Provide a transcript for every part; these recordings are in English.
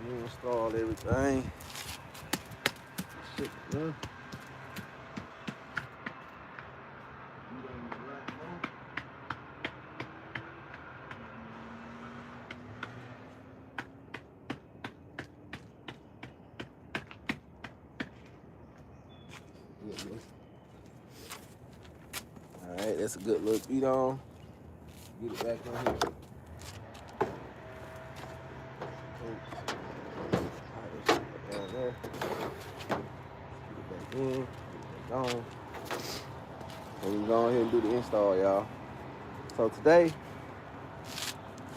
Install everything. Shit, man. Alright, that's a good little beat on. Get it back on here. Down there. Get it back in. Get it back on. So we go ahead and do the install, y'all. So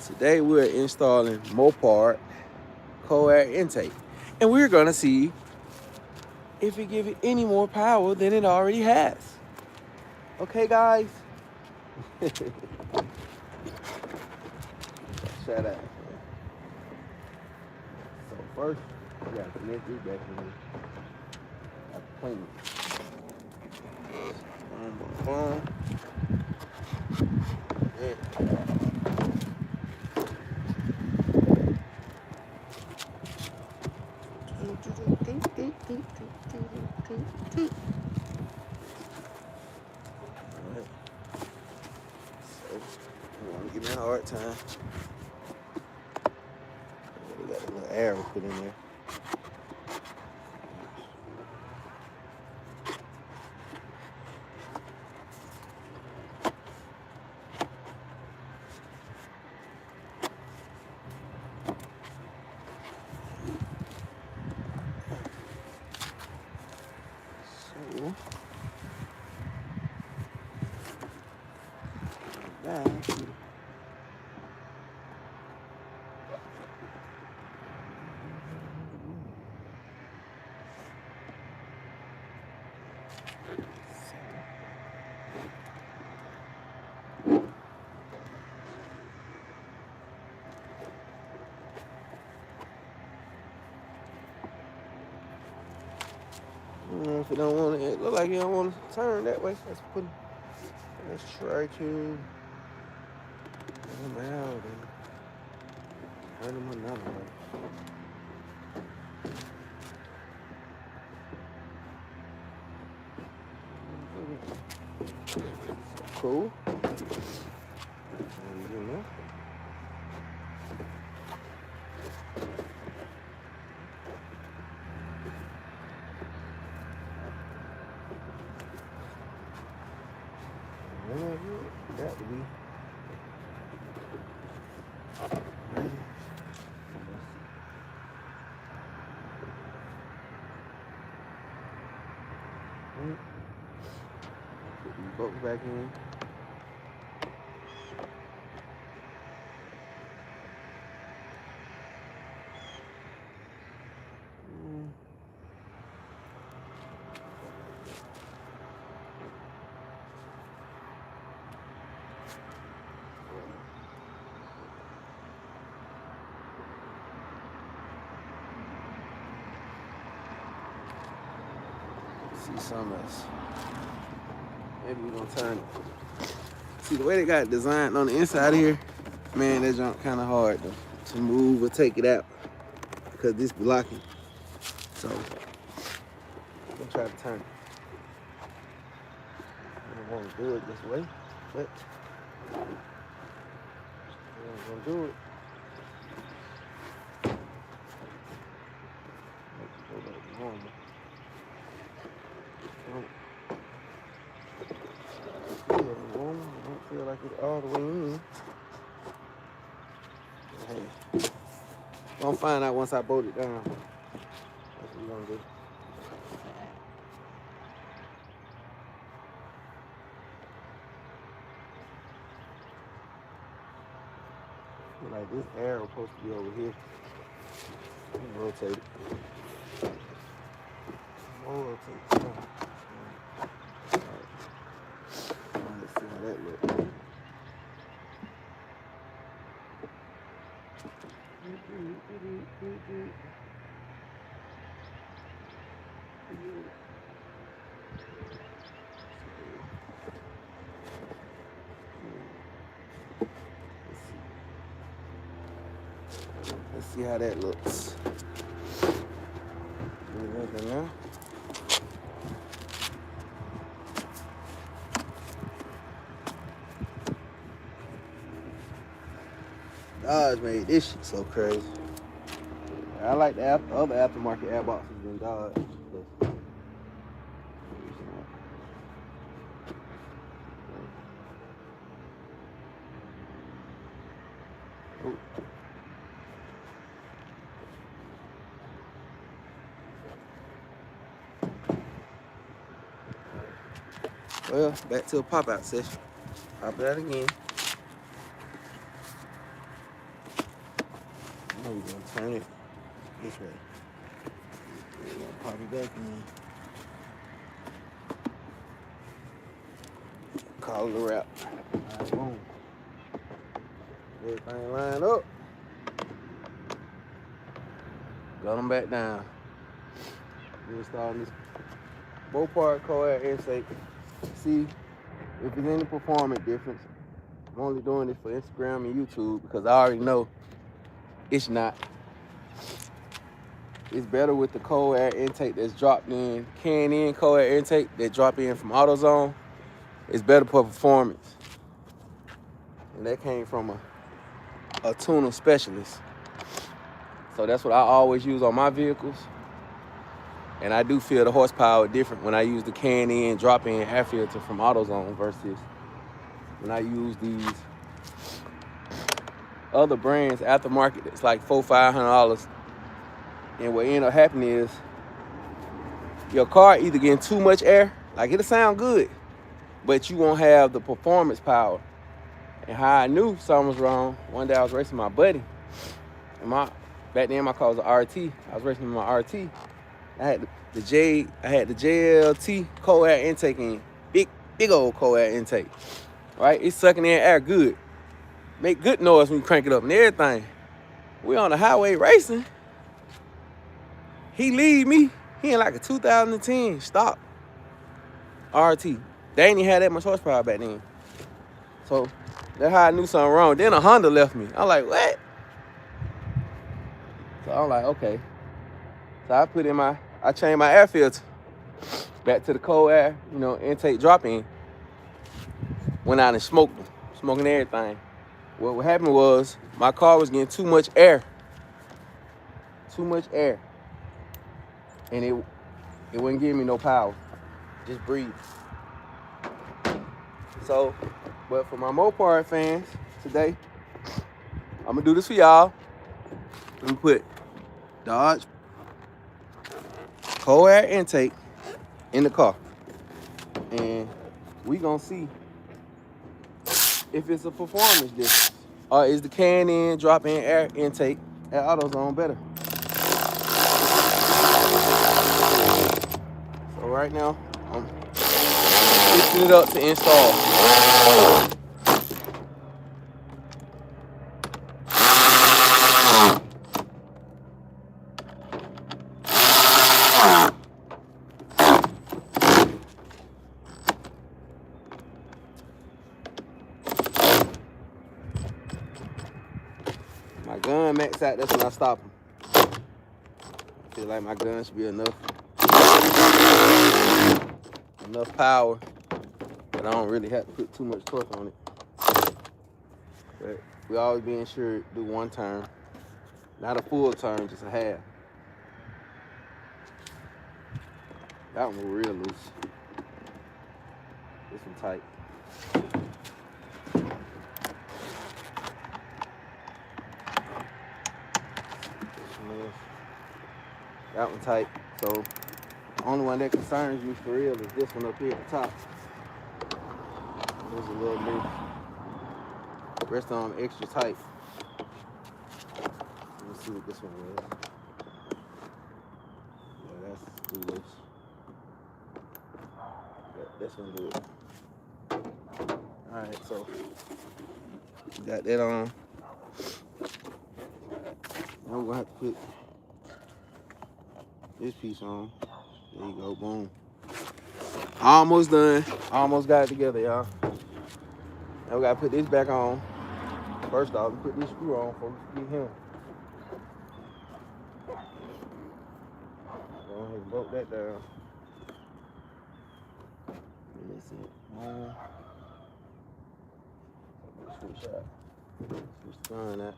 today we're installing Mopar cold air intake. And we're gonna see if it gives it any more power than it already has. Okay, guys? Shut up. So first, we gotta connect this back in here. Got to clean it. Boom. Yeah. Alright. So, you want to give me a hard time. We got a little air we put in there. So, back. If you don't want it look like you don't want to turn that way. Let's try to turn them out and turn them another way. Cool. That would be. Put these bolts back in. See something else. Maybe we're gonna turn it. See the way they got it designed on the inside here, man, that junk kind of hard to move or take it out because this blocking. So I'm gonna try to turn it. I don't want to do it this way, but I'm gonna do it. Go back to normal. I don't feel like it's all the way in. Hey, gonna find out once I bolt it down. That's what we're gonna do. Like this arrow supposed to be over here. Rotate it. Rotate it. Let's see how that looks. Let's see how that looks. Now. Dodge made this shit so crazy. I like the other aftermarket air boxes than Dodge. Well, back to a pop-out session. Pop it out again. Now we're gonna turn it this way. We're gonna pop it back in. Call it a wrap. Alright, boom. Everything lined up. Got them back down. We're installing this Mopar co-air intake. See if there's any performance difference. I'm only doing this for Instagram and YouTube because I already know it's not. It's better with the cold air intake that's dropped in, can-in cold air intake that drop in from AutoZone. It's better for performance. And that came from a tuner specialist. So that's what I always use on my vehicles. And I do feel the horsepower different when I use the can-in, drop-in air filter from AutoZone versus when I use these other brands aftermarket that's like $400-500. And what end up happening is your car either getting too much air, like it'll sound good, but you won't have the performance power. And how I knew something was wrong, one day I was racing my buddy, and back then my car was an RT. I was racing my RT. I had the JLT cold air intake in, big old cold air intake, right? It's sucking in air good, make good noise when you crank it up and everything. We on the highway racing. He lead me. He in like a 2010 stock RT. They ain't even had that much horsepower back then. So that's how I knew something wrong. Then a Honda left me. I'm like, what? So I'm like, okay. So I changed my air filter back to the cold air, intake drop-in. Went out and smoked them, smoking everything. What happened was my car was getting too much air. And it wouldn't give me no power. Just breathe. So, but for my Mopar fans today, I'm gonna do this for y'all. I'm gonna put Dodge cold air intake in the car. And we gonna see if it's a performance difference or is the can-in drop-in air intake at AutoZone better. So right now, I'm fixing it up to install. My gun maxed out, that's when I stop him. I feel like my gun should be enough power, but I don't really have to put too much torque on it. But we always being sure to do one turn, not a full turn, just a half. That one was real loose. This one tight. That one tight. So the only one that concerns me for real is this one up here at the top. There's a little loose. The rest of them extra tight. Let's see what this one was. Yeah, that's too loose. Yeah, this one good. Alright, so we got that on. Now we're gonna have to put this piece on. There you go, boom. Almost done. Almost got it together, y'all. Now we gotta put this back on. First off, we put this screw on before we get him. put that down. That's it. Switch out. Switch the gun out.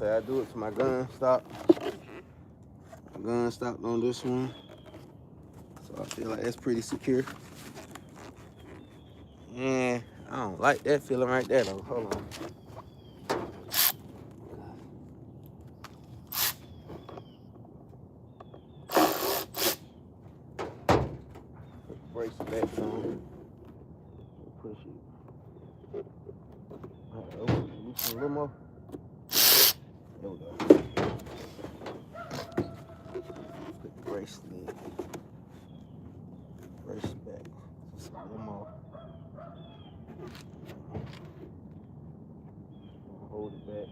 I do it to my gun stop. My gun stopped on this one. So I feel like that's pretty secure. And I don't like that feeling right there though. Hold on. Put the brakes back on. Push it. Loosen a little more. There we go. Put the brace back. Just a little more. Hold it back.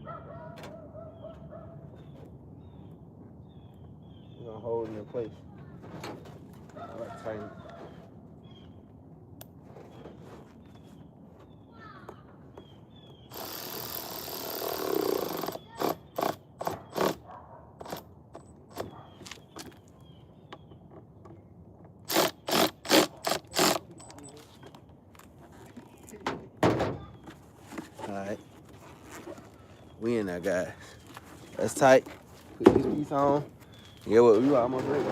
We're gonna hold it in place. I like tighten. Alright. We in there, guys. That's tight. Put this piece on. Yeah, what we almost ready.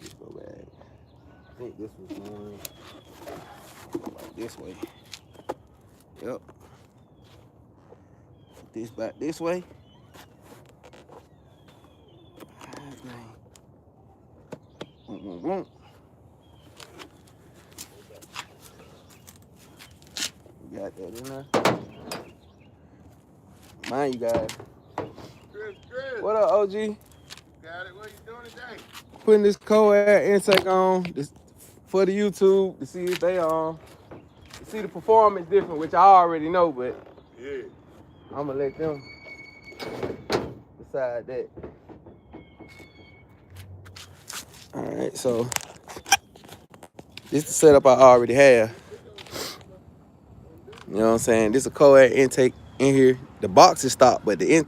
Let's go back. I think this was going like this way. Yep. Put this back this way. Got that in there. Mind you guys. Chris. What up, OG? Got it. What you doing today? Putting this cold air intake on for the YouTube to see if they to see the performance different, which I already know, but yeah, I'm gonna let them decide that. All right, so this is the setup I already have. You know what I'm saying? This is a cold air intake in here. The box is stopped, but the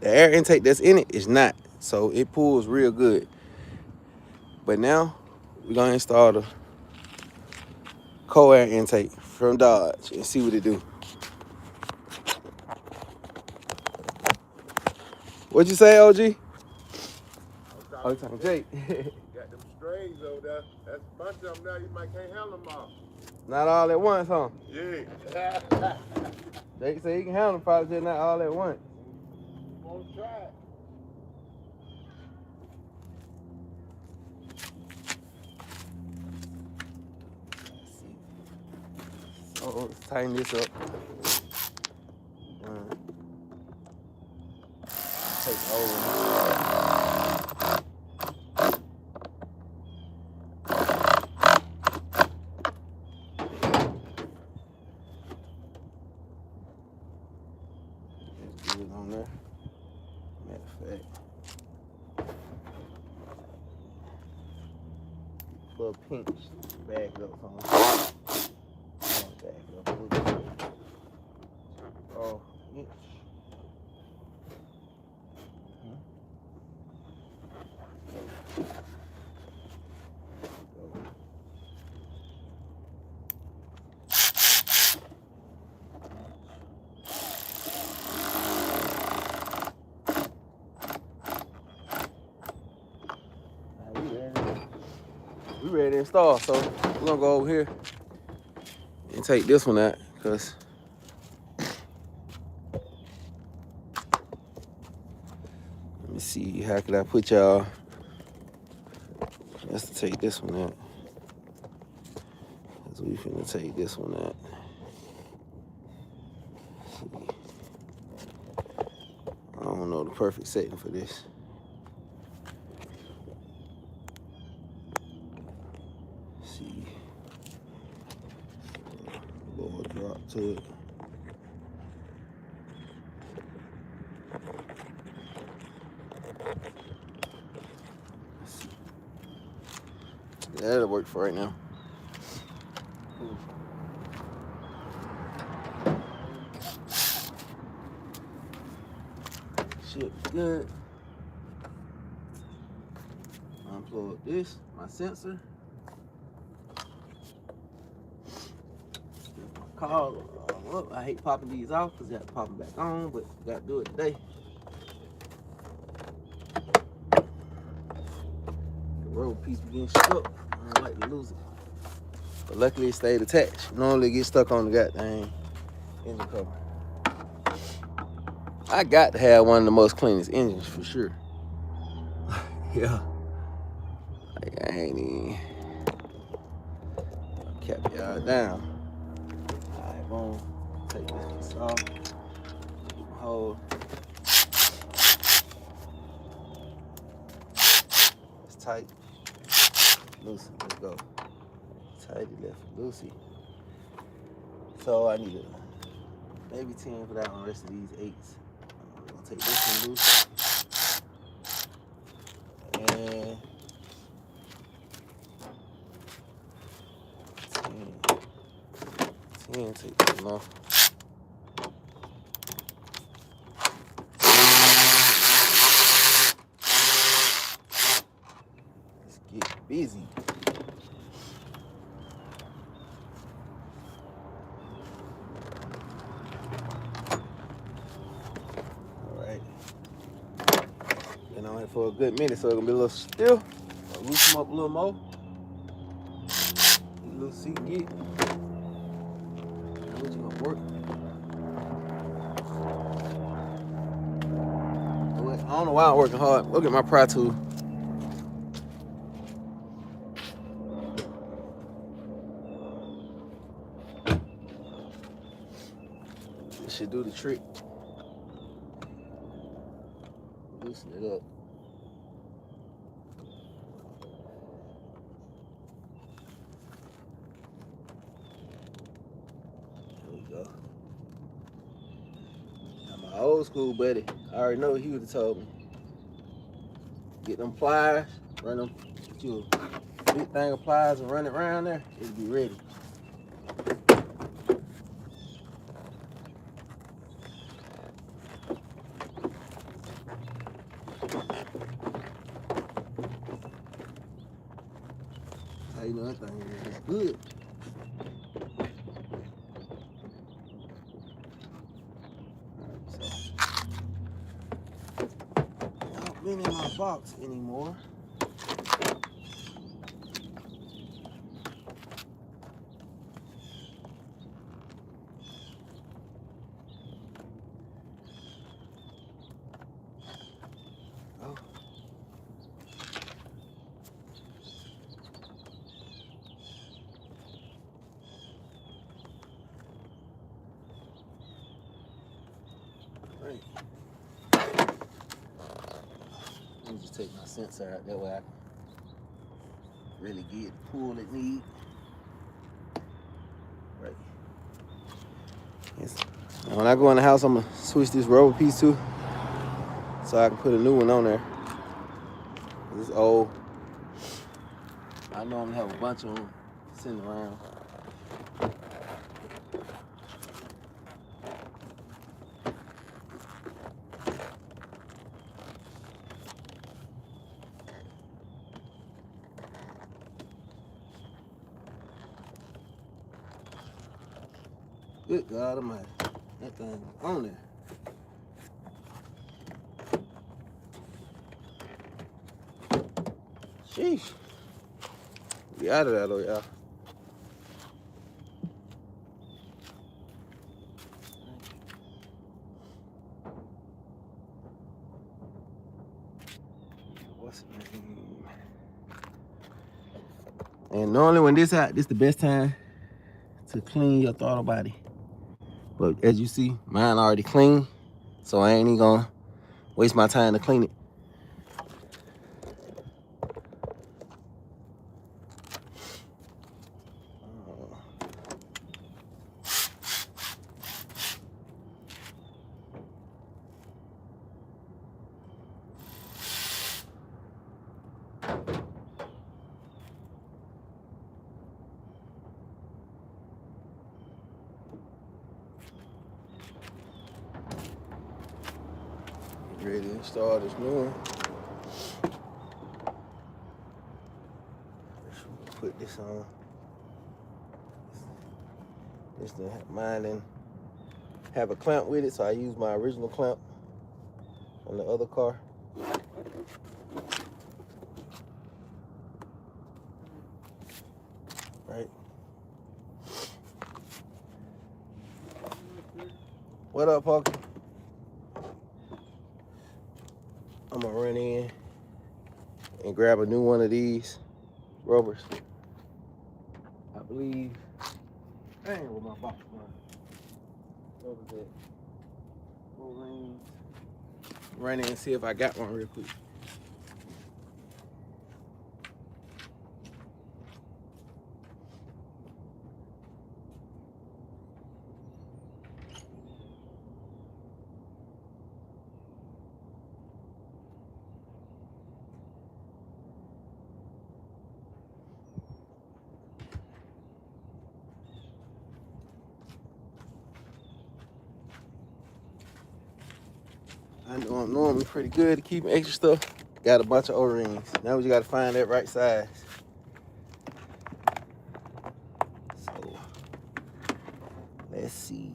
air intake that's in it is not. So it pulls real good. But now we're gonna install the cold air intake from Dodge and see what it do. What'd you say, OG? Oh, you talking Jake? Got them strings over there. That's a bunch of them now. You might can't handle them all. Not all at once, huh? Yeah. Jake said he can handle them, probably just not all at once. Gonna try it. So let's tighten this up. Take over. On there. Matter of fact, little pinch, bag it up on. Bag it up a little bit. Oh, inch. We ready to install, so we're gonna go over here and take this one out, cause let me see, how could I put y'all? Let's take this one out. Cause we finna take this one out. I don't know the perfect setting for this. See, lower drop. to it. Yeah, that'll work for right now. Should be good. Unplug this, my sensor. Call up. I hate popping these off because I got to pop them back on, but got to do it today. The road piece be getting stuck. I don't like to lose it. But luckily it stayed attached. Normally it gets stuck on the goddamn engine cover. I got to have one of the most cleanest engines for sure. Yeah. Like I ain't even kept y'all down. Alright, boom. Take this piece off. Hold. It's tight. Loosey, let's go. Tighty left loosey. So I need maybe 10 for that on the rest of these 8s. I'm gonna take this one loose. And 10 take this one off. Let's get busy. Alright. Been on here for a good minute, so it's gonna be a little still. I'll loosen them up a little more. Get a little seat get. Which is gonna work. I don't know why I'm working hard. Look at my pry tool. This should do the trick. Loosen it up. There we go. Now my old school buddy, I already know he would have told me. Get them pliers, run them, get you a big thing of pliers and run it around there, it'll be ready. How you know that thing is good? Not been in my box anymore. Oh. Right. Let me just take my sensor out that way I can really get the pull it need. Right. Yes. Now when I go in the house, I'm gonna switch this rubber piece too, so I can put a new one on there. This is old. I normally have a bunch of them sitting around. Good God Almighty, that thing on there. Sheesh. We out of that though, y'all. What's the name? And normally when this out, this the best time to clean your throttle body. But as you see, mine already clean, so I ain't even gonna waste my time to clean it. ready to install this new one. Put this on. This mine didn't have a clamp with it, so I used my original clamp on the other car. Right. What up, Parker? I'm gonna run in and grab a new one of these rubbers. I believe. Dang, where my box run? What was that? 4 rings. Run in and see if I got one real quick. I know I'm normally pretty good at keeping extra stuff. Got a bunch of O-rings. Now we just gotta find that right size. So, let's see.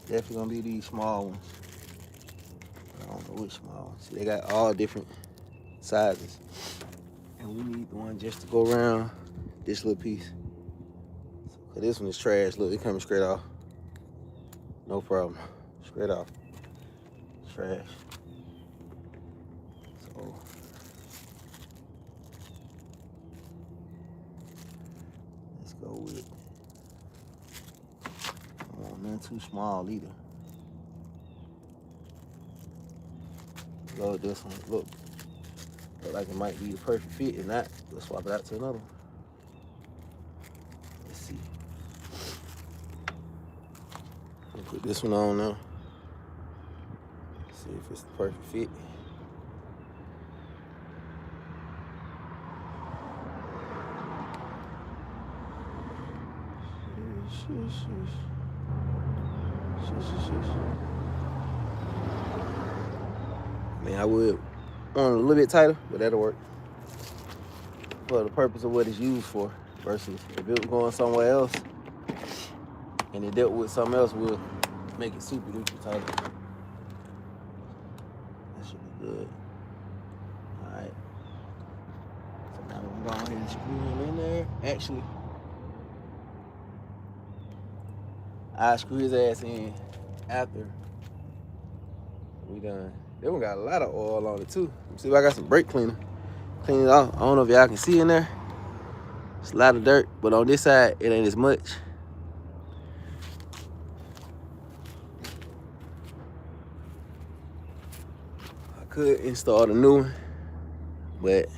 Definitely gonna be these small ones. I don't know which small ones. See, they got all different sizes. And we need the one just to go around this little piece. So, this one is trash. Look, it coming straight off. No problem. Straight off. Trash. So let's go with. I don't want none too small either. Go with this one. Look like it might be the perfect fit, and not. Let's swap it out to another one. Let's see. I'll put this one on now. See if it's the perfect fit. I mean, I would want it a little bit tighter, but that'll work for the purpose of what it's used for. Versus if it was going somewhere else and it dealt with something else, we'll make it super duper tight. That should be good. All right. So now we're going to go ahead and screw him in there. Actually, I screw his ass in after we done. That one got a lot of oil on it too. Let me see if I got some brake cleaner. Clean it off. I don't know if y'all can see in there. It's a lot of dirt, but on this side, it ain't as much. I could install the new one, but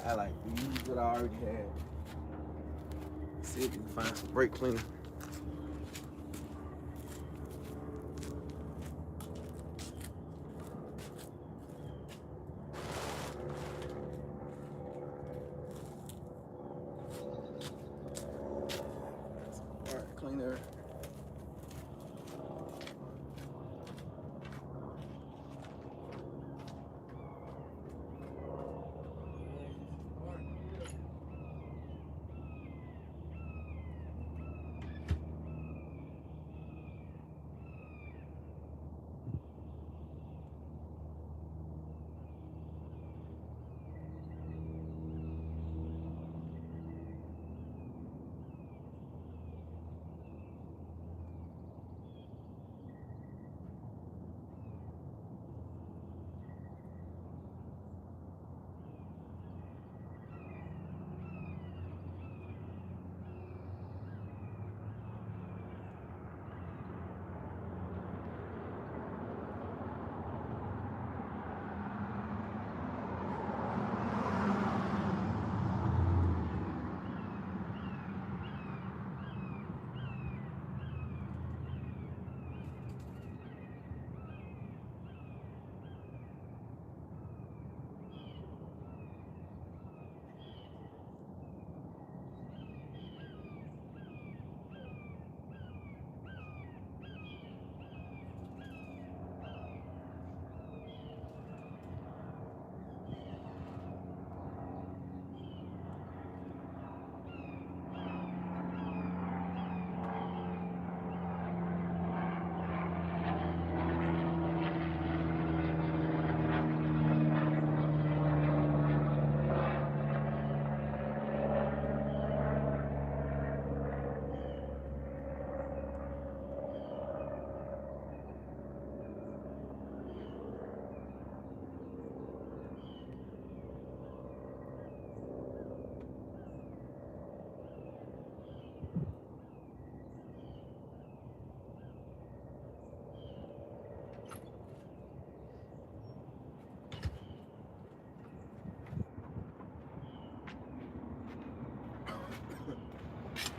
I like to use what I already had. See if we can find some brake cleaner. Cleaner.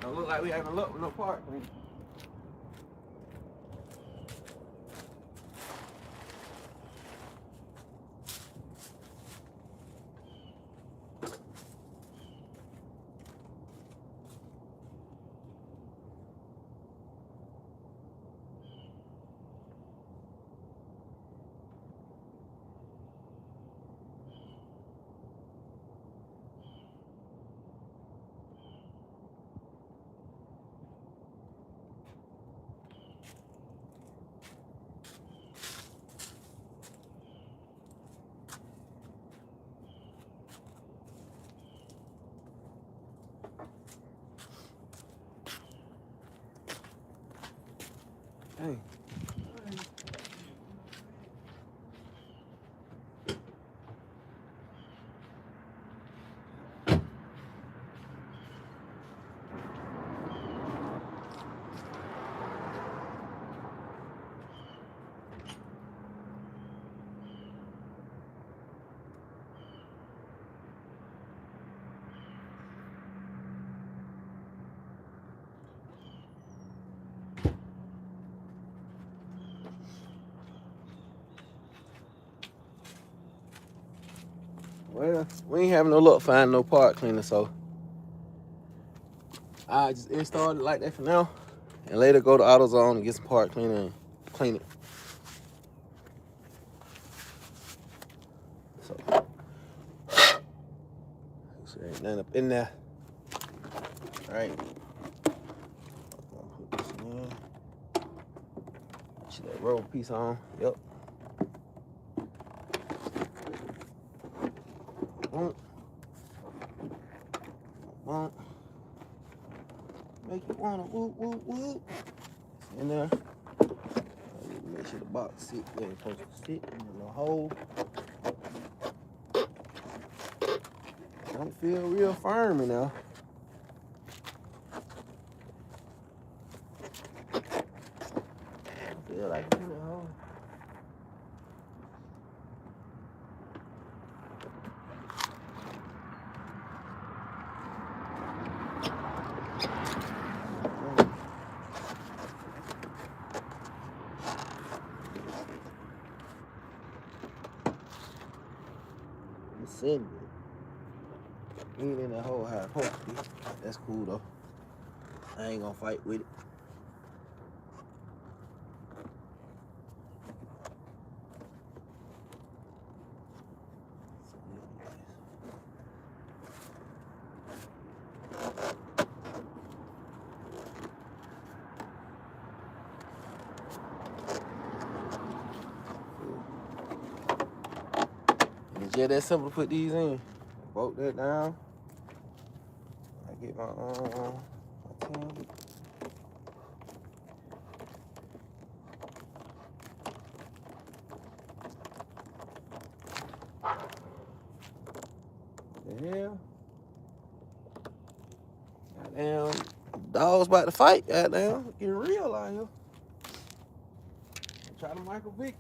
Don't look like we having luck with no part cleaner. Hey. Well, we ain't having no luck finding no part cleaner, so I just install it like that for now, and later go to AutoZone and get some part cleaner and clean it. So ain't nothing up in there. All right. Put this in. Put that roll piece on. Yep. Won't make you wanna whoop whoop whoop. It's in there. Make sure the box sit where it's supposed to sit in the hole. Don't feel real firm enough. Don't feel like it's in the hole. Send it. Ain't in the hole how it's supposed to be. That's cool though. I ain't gonna fight with it. And it's just that simple to put these in. Bolt that down. I get my tin. What the hell? Goddamn, dogs about to fight. Goddamn, getting real out here. Try to Michael Vick.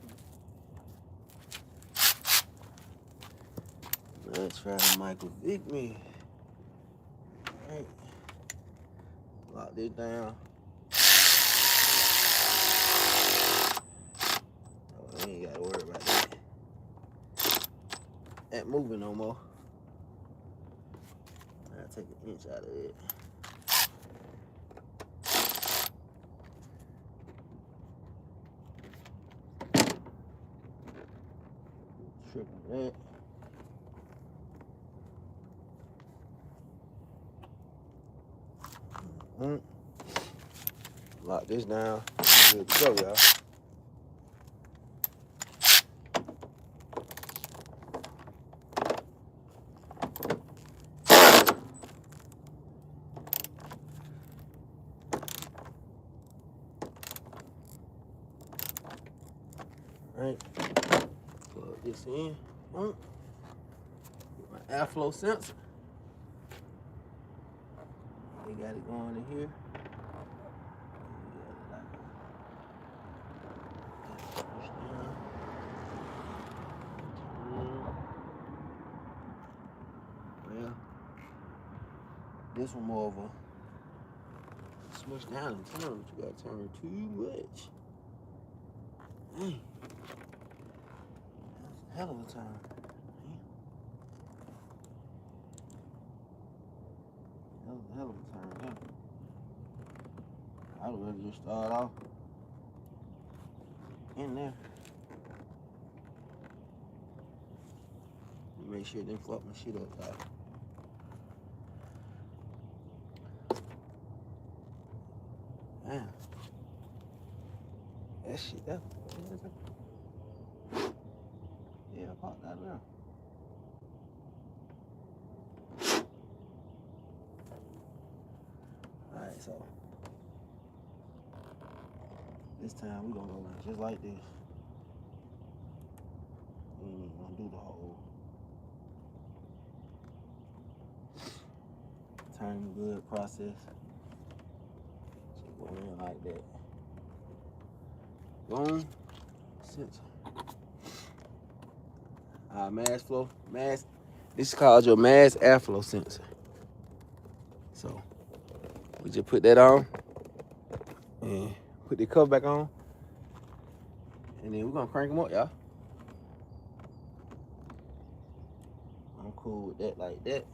Let's try to Michael Vick me. All right. Lock this down. Oh, I ain't gotta worry about that. Ain't moving no more. I'll take an inch out of it. Triple that. Lock this down. Good to go, y'all. Alright. Plug this in. Get my airflow sensor. We got it going in here. Well, this one more of a much down and turn, but you gotta turn too much. Dang. That's a hell of a turn. That was a hell of a turn, yeah. I would rather just start off in there. Make sure it didn't fuck my shit up, guys. Damn. That shit, that. Yeah, I popped that around. Alright, so. This time we gonna go in just like this. We ain't even gonna do the whole turning good process. Just go in like that. Boom. Sensor. Mass flow. This is called your mass airflow sensor. So we just put that on and put the cover back on. And then we're gonna crank them up, y'all. I'm cool with that like that.